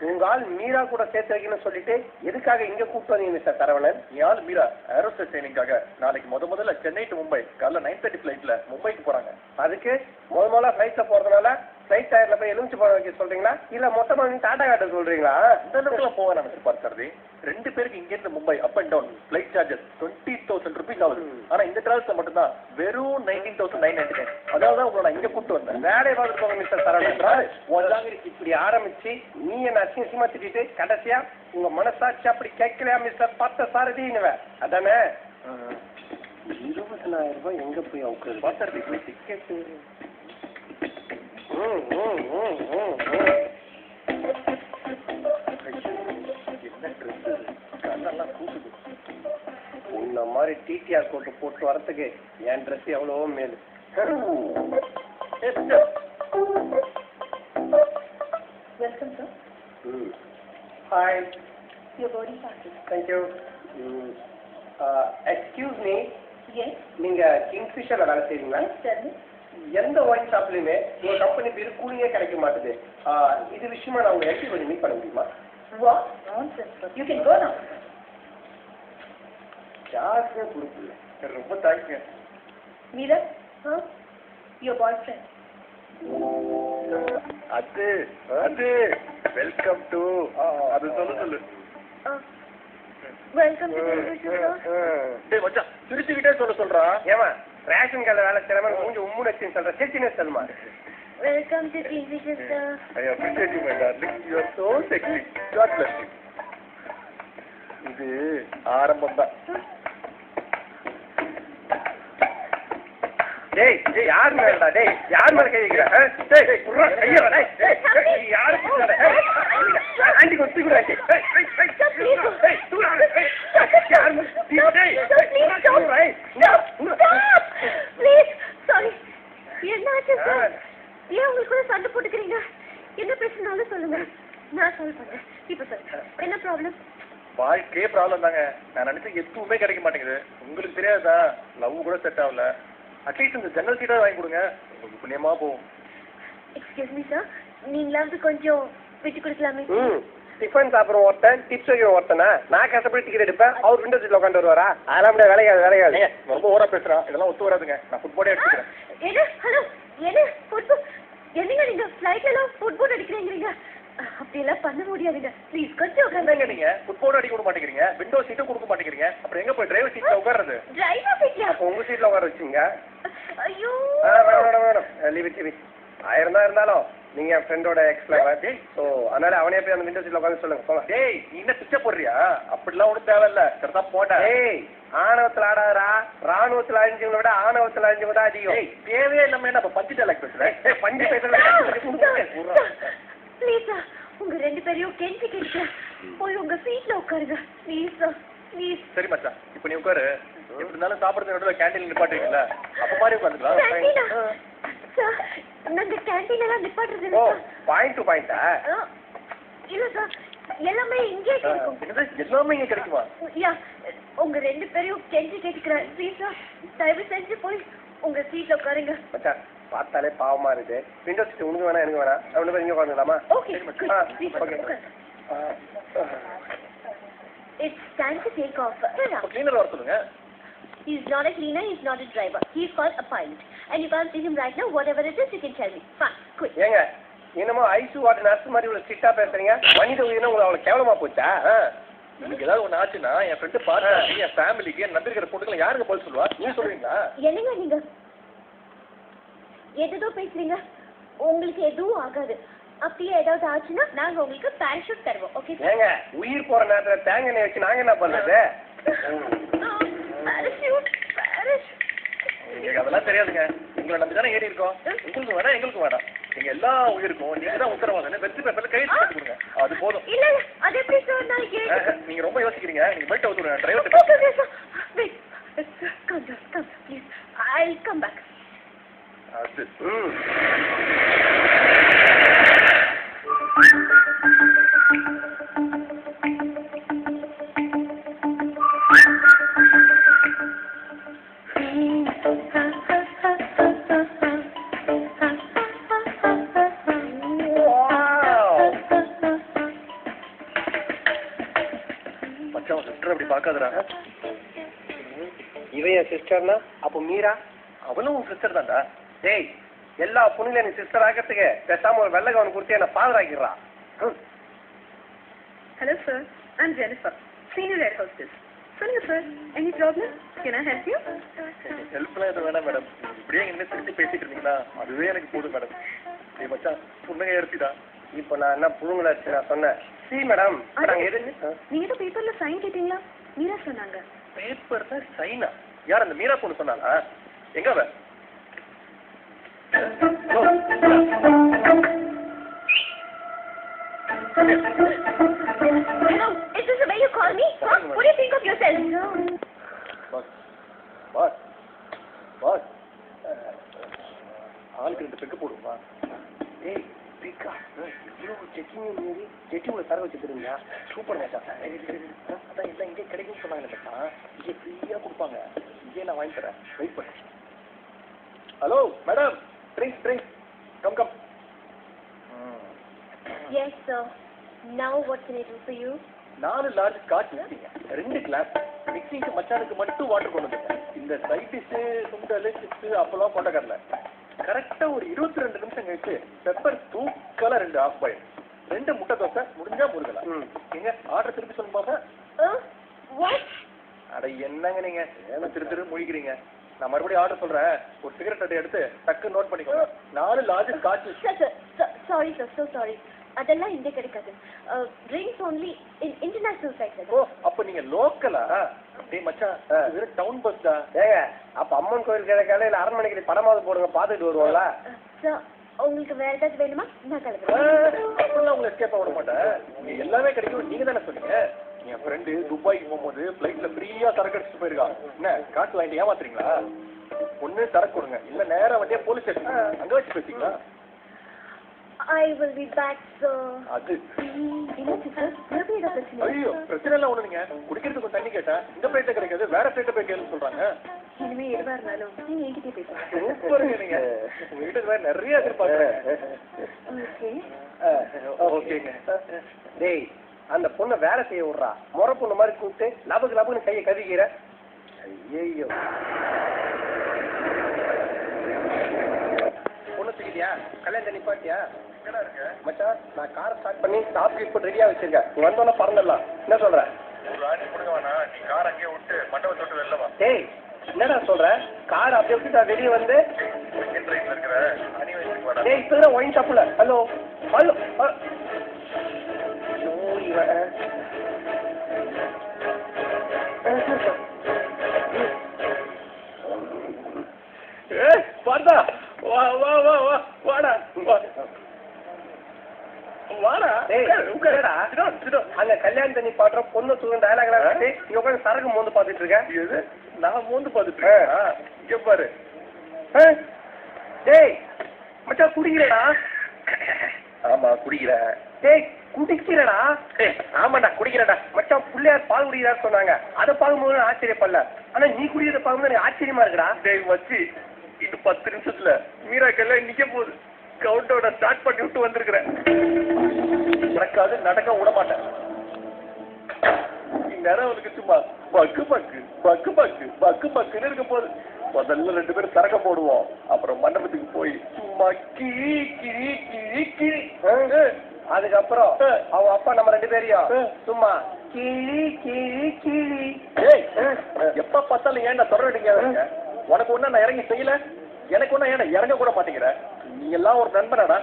உங்க ஆள் மீரா கூட சேர்த்து வைக்கணும்னு சொல்லிட்டு எதுக்காக இங்க கூப்பிட்டு வந்தீங்க மிஸ்டர் சரவணன்? என் ஆள் மீரா ஏரோஸ்பேஸ் ட்ரைனிங்காக நாளைக்கு முதல்ல சென்னை டு மும்பை காலைல 9:30 ஃபிளைட்ல மும்பைக்கு போறாங்க. அதுக்கு முதல்ல ஃபிளைட்ல போறதுனால ஃபிளைட் டயர்ல போய் எலுமிச்சு போட வைக்க சொல்றீங்களா இல்ல மொத்தமா நீங்க டாடா காட்ட சொல்றீங்களா? இந்த அளவுக்குலாம் போவேன் மிஸ்டர் பார்த்தசாரதி. 2 பேருக்கு இங்க இருந்து Mumbai up and down flight charges 20,000 rupees ஆகுது. ஆனா இந்த டிராவல்ஸ்ல மட்டும்தான் வெறும் 19,999. அதாவது உங்களை இங்க கூப்பிட்டு வந்தேன். வேலையை பார்த்துட்டு போங்க மிஸ்டர் சரவணன். இப்படி ஆரம்பிச்சு நீ என்ன அசிங்கமா திட்டிட்டு கடைசியா உங்க மனசாட்சி அப்படி கேட்கலையா மிஸ்டர் பார்த்தசாரதின்னு அதானே? 20,000 ரூபாய் எங்க போய் அவுக்குறது? பார்த்தசாரதி டிக்கெட் இந்த மாதிரி டிடிஆர் கோட்டு போட்டு வரத்துக்கு என் ட்ரெஸ் எவ்வளவோ மேலு. Welcome, sir. Hi. Your boarding pass. Thank you. Excuse me, Yes. நீங்க கிங்ஃபிஷர்ல வேலை செய்வீங்களா? Yes, tell me. எந்த ஒயின் ஷாப்லயுமே உங்க கம்பெனி பேரு கூலிங்கே கிடைக்க மாட்டுது. இது விஷயமா நான் உங்க எல்டி கொஞ்சம் மீட் பண்ண முடியுமா? What? Nonsense, sir. You can go now. யாருக்குமே கொடுக்கல. ரொம்ப தேங்க்ஸ்ங்க. Meera? Huh? Your boyfriend. அது வெல்கம் டு அது சொல்லு. Welcome to the sir. டேய் மச்சான் திருச்சிக்கிட்டே சொல்றா. ஏமா ரேஷன் கார்டு வேலை செய்யறவன் கொஞ்சம் உம்முன்னு வச்சுன்னு சொல்ற சிரிச்சினே சொல்லுமா. Welcome to Kingfisher, sir. I appreciate you, my darling. You are so sexy. God bless you. இது ஆரம்பம் தான். டேய் யார் மேலடா? டேய் யார் மேல கை வைக்கிற? டேய் குர்ரா கைய வர. டேய் யாரு குர்ரா? ஆண்டி கொத்தி குர்ரா. டேய் தூரா. யார் டேய் Please, sorry. என்னாச்சு சார்? ஏன் உங்களுக்குள்ள சண்டை போட்டுக்கிறீங்க? என்ன பிரச்சனாலும் சொல்லுங்க, நான் சால்வ் பண்றேன். இப்ப சார் என்ன ப்ராப்ளம்? வாழ்க்கையே ப்ராப்ளம் தாங்க. நான் நினைச்ச எதுவுமே கிடைக்க மாட்டேங்குது. உங்களுக்கு தெரியாதா, லவ் கூட செட் ஆகல. அட்லீஸ்ட் இந்த ஜன்னல் சீட்டா வாங்கி கொடுங்க, உங்களுக்கு புண்ணியமா போகும். எக்ஸ்கியூஸ் மீ சார், நீங்களாவது கொஞ்சம் விட்டு கொடுக்கலாமே? டிஃபன் சாப்பிட்ற ஒருத்தன் டிப்ஸ் வைக்கிற ஒருத்தனா? நான் கஷ்டப்பட்டு டிக்கெட் எடுப்பேன், அவர் விண்டோ சீட்ல உட்காந்து வருவாரா? அதெல்லாம் முடியாது, வேலையாது. ரொம்ப ஓவரா பேசுறான், இதெல்லாம் ஒத்து வராதுங்க. நான் ஃபுட்பாலே எடுத்துக்கிறேன். என்ன? ஹலோ, என்ன ஃபுட்பால்? என்னங்க நீங்க ஃப்ளைட்ல எல்லாம் ஃபுட்பால் அடிக்கிறீங்க? அப்படியெல்லாம் பண்ண முடியாதுங்க. ப்ளீஸ் கொஞ்சம் உட்காருங்க. நீங்க ஃபுட்பால் அடிக்க விட மாட்டேங்கிறீங்க, விண்டோ சீட்டும் கொடுக்க மாட்டேங்கிறீங்க. அப்புறம் எங்க போய் டிரைவர் சீட்ல உட்கார்றது? டிரைவர் சீட்ல உங்க சீட்ல உட்கார வச்சுங்க. ஐயோ வேணும் லீவ் இட். ஆயிரம் தான் இருந்தாலும் நீங்க என் ஃப்ரெண்டோட எக்ஸ்ல வாட்டி, ஸோ அதனால அவனே போய் அந்த விண்டோ சீட்ல உட்காந்து சொல்லுங்க. போங்க. டேய் நீ என்ன பிச்சை போடுறியா? அப்படிலாம் ஒன்றும் தேவையில்ல, சரிதா போட்டா. டேய் ஆணவத்தில் ஆடாதரா, ராணுவத்தில் அழிஞ்சவங்களை விட ஆணவத்தில் அழிஞ்சவங்க தான் அதிகம். தேவையே இல்லாம என்ன பஞ்சு டைலாக் பேசுறேன்? பஞ்சு பேசுறேன். ப்ளீஸ் சார், உங்க 2 பேரையும் கெஞ்சி கேட்கிறேன், போய் உங்க சீட்ல உட்காருங்க ப்ளீஸ் சார், ப்ளீஸ். சரி மச்சான், இப்போ நீ உட்காரு. எப்படி இருந்தாலும் சாப்பிடுறது நடுவில் கேண்டீன் நிப்பாட்டுவீங்களா? அப்ப மாதிரி உட்காந்துக்கலாம். சார் நாங்க கேண்டீன் எல்லாம் நிப்பாட்டுறது ஓ இல்லை. பாயிண்ட் டு பாயிண்டா? இல்ல சார், எல்லாமே இங்கே கிடைக்கும். எல்லாமே இங்க கிடைக்குமா? யா, உங்க 2 பேரையும் கெஞ்சி கேட்கிறேன் ப்ளீஸ் சார், தயவு செஞ்சு போய் உங்க சீட்ல உட்காருங்க. மச்சான் பார்த்தாலே பாவமா இருக்கு. விண்டோ சீட் உனக்கு வேணா எனக்கு வேணா, ரெண்டு பேரும் இங்க உட்காந்துக்கலாமா? Okay okay. It's time to take off. Cleaner வர சொல்லுங்க. He's not a cleaner, he's not a driver. He's called a pilot. And you can't see him right now. Whatever it is, you can tell me. Fine, quick. ஏங்க என்னமோ ice water nurse மாதிரி இவ்வளவு ஸ்ட்ரிக்டா பேசுறீங்க. மனித உயிரினம் உங்களுக்கு அவ்வளவு கேவலமா போச்சா? எனக்கு ஏதாவது ஒண்ணு ஆச்சுன்னா என் ஃப்ரெண்டு பார்த்து என் ஃபேமிலிக்கு என் நம்பிக்கிற பொண்ணுங்களை யாருக்கு பதில் சொல்லுவா? நீங்க சொல்றீங்களா? என்னங்க நீங்க ஏதோ பேசுறீங்க? உங்களுக்கு எதுவும் ஆகாது. அப்படியே ஏதாவது ஆச்சுன்னா நாங்க உங்களுக்கு பேராஷூட் தருவோம். Okay sir? ஏங்க உயிர் போற நேரத்துல தேங்காய் எண்ணெய் வச்சு நாங்க என்ன பண்றது? பேராஷூட் எங்களுக்கு அதெல்லாம் தெரியாதுங்க. உங்களை நம்பி தானே ஏறி இருக்கோம். உங்களுக்கு வேணாம், எங்களுக்கு வேணாம். எங்க எல்லா உயிருக்கும் நீங்க தான் உத்தரவாதம். வெற்றி பேப்பர்ல கை கொடுங்க, அது போதும். இல்ல அது எப்படி சார்? நான் நீங்க ரொம்ப யோசிக்கிறீங்க. நீங்க பெல்ட் அவுத்துடுங்க. Driver come please, I'll come back. அது பார்க்காதடா. இவைய சிஸ்டர்னா அப்போ மீரா அவளும் சிஸ்டர் தான்டா. டேய் எல்லா பொண்ணுங்களையும் நீ சிஸ்டர் ஆகிறதுக்கு பேசாம ஒரு வெள்ளை கவனம் கொடுத்து என்ன ஃபாதர் ஆக்கிடுறா. Hello, sir. I'm Jennifer, senior air hostess. சொல்லுங்க sir, any problem? Can I help you? ஹெல்ப்லாம் எதுவும் வேணாம் மேடம். இப்படியே என்ன திருப்பி பேசிட்டு இருந்தீங்களா அதுவே எனக்கு போதும் மேடம். நீ மச்சான் புன்னகை ஏறிட்டா. இப்போ நான் என்ன புழுங்கல நான் சொன்னேன். சி மேடம் நீங்க ஏதோ பேப்பர்ல சைன் கேட்டீங்களா? மீரா சொன்னாங்க. பேப்பர்ல சைனா? யார் அந்த மீரா பொண்ணு சொன்னாளா? எங்க அவ? Hello, is this the way you call me? Huh? What do you think of yourself? No. Boss ஆளுக்கு 2 பெக்கு போடுவா. ஏய் பிக்கா இவ்வளவு செக்கிங் மீறி செக்கிங்ல தர வச்சுக்கிறீங்க. சூப்பர் மேட்டா. அதான் எல்லாம் இங்கே கிடைக்கும்னு சொன்னாங்க மேட்டா. இங்கே ஃப்ரீயா கொடுப்பாங்க. இங்கே நான் வாங்கி தரேன். வெயிட் பண்ணு. Hello madam, drinks come. Yes, sir. Now what can I do for you? 4 large scotch விஸ்கிங்க, 2 கிளாஸ். மிக்சிங்க்கு மச்சானுக்கு மட்டும் வாட்டர் கொண்டு வந்துட்டேன். இந்த சைட் டிஷ் சுண்டல் சிப்ஸ் அப்பெல்லாம் கொண்டக்கறல. கரெக்டா ஒரு 22 நிமிஷம் கழிச்சு பெப்பர் தூக்கல 2 ஆஃப் பாயில், 2 முட்டை தோசை, முடிஞ்சா முருகலாம். எங்க ஆர்டர் திருப்பி சொல்லுங்க பாப்பா. What? அட என்னங்க நீங்க ஏன்னா திரு முழிக்கிறீங்க. நான் மறுபடியும் ஆர்டர் சொல்றேன். ஒரு சிகரெட் அட்டை எடுத்து டக்கு நோட் பண்ணிக்கோங்க. 4 large scotch. Sorry, sir. So sorry. அதெல்லாம் இங்கே கிடைக்காது. Drinks only in international side. ஓ அப்ப நீங்க லோக்கலா? டேய் மச்சான், இது டவுன் பஸ் தான். ஏங்க அப்ப அம்மன் கோயில் காலையில அரண்மனைக்கு படமாவது போடுங்க, பாத்துட்டு வருவாங்களா? சார் உங்களுக்கு வேற ஏதாச்சும் வேணுமா? நான் கிளம்புறேன். அப்பெல்லாம் உங்களை எஸ்கேப் ஆக மாட்டேன். இங்க எல்லாமே கிடைக்கும். நீங்க தானே சொன்னீங்க என் ஃப்ரெண்டு துபாய்க்கு போகும்போது ஃபிளைட்ல ஃப்ரீயா சரக்கு அடிச்சுட்டு போயிருக்கா. என்ன காசு வாங்கிட்டு ஏமாத்துறீங்களா? ஒண்ணு சரக்கு கொடுங்க, இல்ல நேரா வண்டியா போலீஸ் ஸ்டேஷன் அங்க வச்சு பேசிங்களா? I will be back, sir. அது என்னாச்சு சார்? மறுபடியும் ஏதாவது பிரச்சனை? ஐயோ பிரச்சனை எல்லாம் ஒண்ணு. நீங்க குடிக்கிறதுக்கு தண்ணி கேட்டேன், இந்த பிளேட்ல கிடைக்காது, வேற பிளேட்ல போய் கேளுன்னு சொல்றாங்க. இனிமே எதுவா இருந்தாலும் நீங்க என்கிட்ட பேசுங்க. சூப்பருங்க நீங்க. உங்ககிட்ட வேற நிறைய எதிர்பார்க்கறேன். ஓகேங்க. டேய் அந்த பொண்ணை வேலை செய்ய விடுறா. முறை பொண்ணு மாதிரி கூப்பிட்டு லபுக்கு கையை கதிக்கிற. ஐயோ பொண்ணு தூக்கிட்டியா? கல்யாணம் நிப்பாட்டியா? மச்சான் நான் காரை ஸ்டார்ட் பண்ணி டாப் கீட் போட்டு ரெடியா வச்சிருக்கேன். நீ வந்தோன்னா பறந்துடலாம். என்ன சொல்ற? நீ கார் அங்கேயே விட்டு மண்டபத்தை விட்டு வெளில வா. டேய் என்னடா சொல்ற? கார் அப்படியே விட்டு நான் வெளியே வந்து டேய் இப்பதான் ஒயின் ஷாப்ல. ஹலோ பார்த்தா வா வா வா வா வாடா வாடா. அங்க கல்யாணத்தை நீ பாடுற பொண்ணு தூங்க டயலாக் நீ உட்காந்து சரக்கு மோந்து பாத்துட்டு இருக்க. நான் மோந்து பாத்துட்டு இங்க பாரு. டேய் மச்சான் குடிக்கிறடா. ஆமா குடிக்கிறேன். டேய் குடிக்கிறடா. ஆமாண்டா குடிக்கிறேன்டா. மச்சான் பிள்ளையார் பால் குடிக்கிறான்னு சொன்னாங்க. அதை பார்க்கும்போது ஆச்சரியப்படல. ஆனா நீ குடிக்கிறத பார்க்கும்போது எனக்கு ஆச்சரியமா இருக்குடா. டேய் வச்சு இன்னும் 10 நிமிஷத்துல மீராக்கெல்லாம் நிக்க போகுது. கவுண்டோட ஸ்டார்ட் பண்ணி விட்டு வந்திருக்கிறேன். நடக்காது, நடக்க விட மாட்டேன். இந்நேரம் அவனுக்கு சும்மா பக்குன்னு இருக்க போகுது. முதல்ல 2 பேரும் சரக்க போடுவோம், அப்புறம் மண்டபத்துக்கு போய் சும்மா கிழி கிழி கிழி கிழி. அதுக்கப்புறம் அவங்க அப்பா நம்ம 2 பேரையும் சும்மா கிளி கிளி கிளி. ஏய் எப்ப பார்த்தாலும் ஏன்டா தொடர்றீங்க? உனக்கு ஒண்ணு நான் இறங்கி செய்யல, எனக்கு ஒண்ணு ஏன்டா இறங்க கூட மாட்டேங்கிற? நீ எல்லாம் ஒரு நண்பனாடா.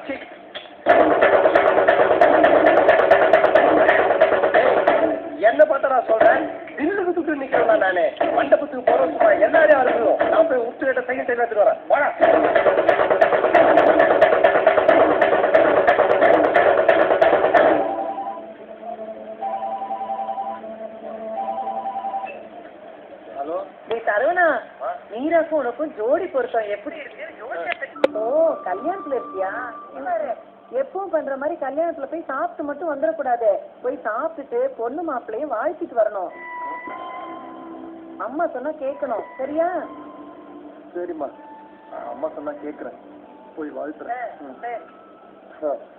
என்ன பார்த்தா நான் சொல்றேன், தில்லுக்கு துட்டு நிக்கிறேன் நானே. மண்டபத்துக்கு போறோம் சும்மா எல்லாரையும் அறுக்கிறோம். நான் போய் உத்து கிட்ட சைக்கிள் சைக்கிள் எடுத்துட்டு வரேன். வாடா. ஹலோ நீ தருவனா? மீராக்கும் உனக்கும் ஜோடி பொருத்தம் எப்படி இருக்கு? ஓ கல்யாணத்துல இருக்கியா? எப்பவும் பண்ற மாதிரி கல்யாணத்துல போய் சாப்பிட்டு மட்டும் வந்துடக்கூடாது. போய் சாப்பிட்டுட்டு பொண்ணு மாப்பிள்ளையும் வாழ்த்திட்டு வரணும். அம்மா சொன்னா கேட்கணும், சரியா? சரிம்மா, அம்மா சொன்னா கேட்கறேன். போய் வாழ்த்துறேன்.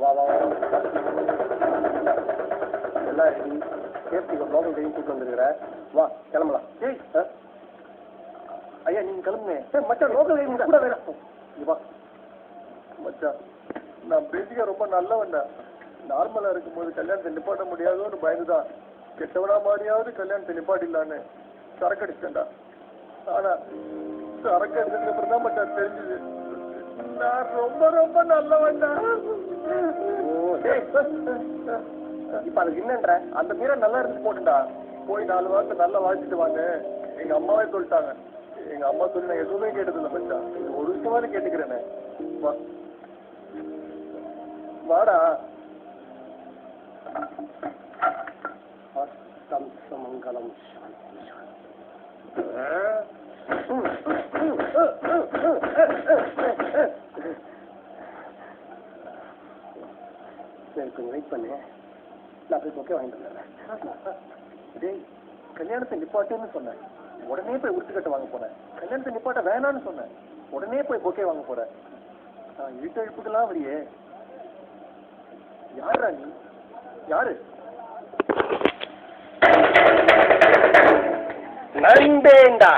வா வா எல்லாம் சேஃப்டிக்கு ப்ராப்ளம் கையும் கூட்டு வந்துருக்கிற. வா கிளம்பலாம். ஏய் ஐயா நீங்க கிளம்புங்க. மச்சான் லோக்கல் கூட வேணாம். இங்க வா மச்சான், நான் பேசிக்க ரொம்ப நல்லவன்டா. நார்மலா இருக்கும்போது கல்யாணத்தை நிப்பாட்ட முடியாதோன்னு பயந்துதான் கெட்டவனா மாதிரியாவது கல்யாணத்தை நிப்பாட்டிடலான்னு சரக்கு அடிச்சேன்டா. ஆனா சரக்கு அடிச்சதுக்கு அப்புறம் தான் மச்சான் தெரிஞ்சுது நான் ரொம்ப ரொம்ப நல்லவன்டா. இப்ப அதுக்கு என்னன்ற அந்த மீற நல்லா இருந்து போட்டுடா. போய் 4 வாரத்தை நல்லா வாழ்த்துட்டு வாங்க. எங்க அம்மாவே சொல்லிட்டாங்க. எங்க அம்மா சொல்லி நான் எதுவுமே கேட்டதில்லை மச்சான். ஒரு விஷயமாவது கேட்டுக்கிறேனே. வாடா. மங்களம் சரி கொஞ்சம் வெயிட் பண்ணு. நான் போய் ஓகே வாங்கிட்டு வரேன். டேய் கல்யாணத்தை நிப்பாட்டுன்னு சொன்னேன், உடனே போய் உருட்டுக்கட்டை வாங்க போறேன். கல்யாணத்தை நிப்பாட்ட வேணான்னு சொன்னேன், உடனே போய் பொக்கே வாங்க போறேன். நான் இழுத்தழுப்புக்கெல்லாம் வரியே. யாரா நீ? யாரு? நண்டேண்டா.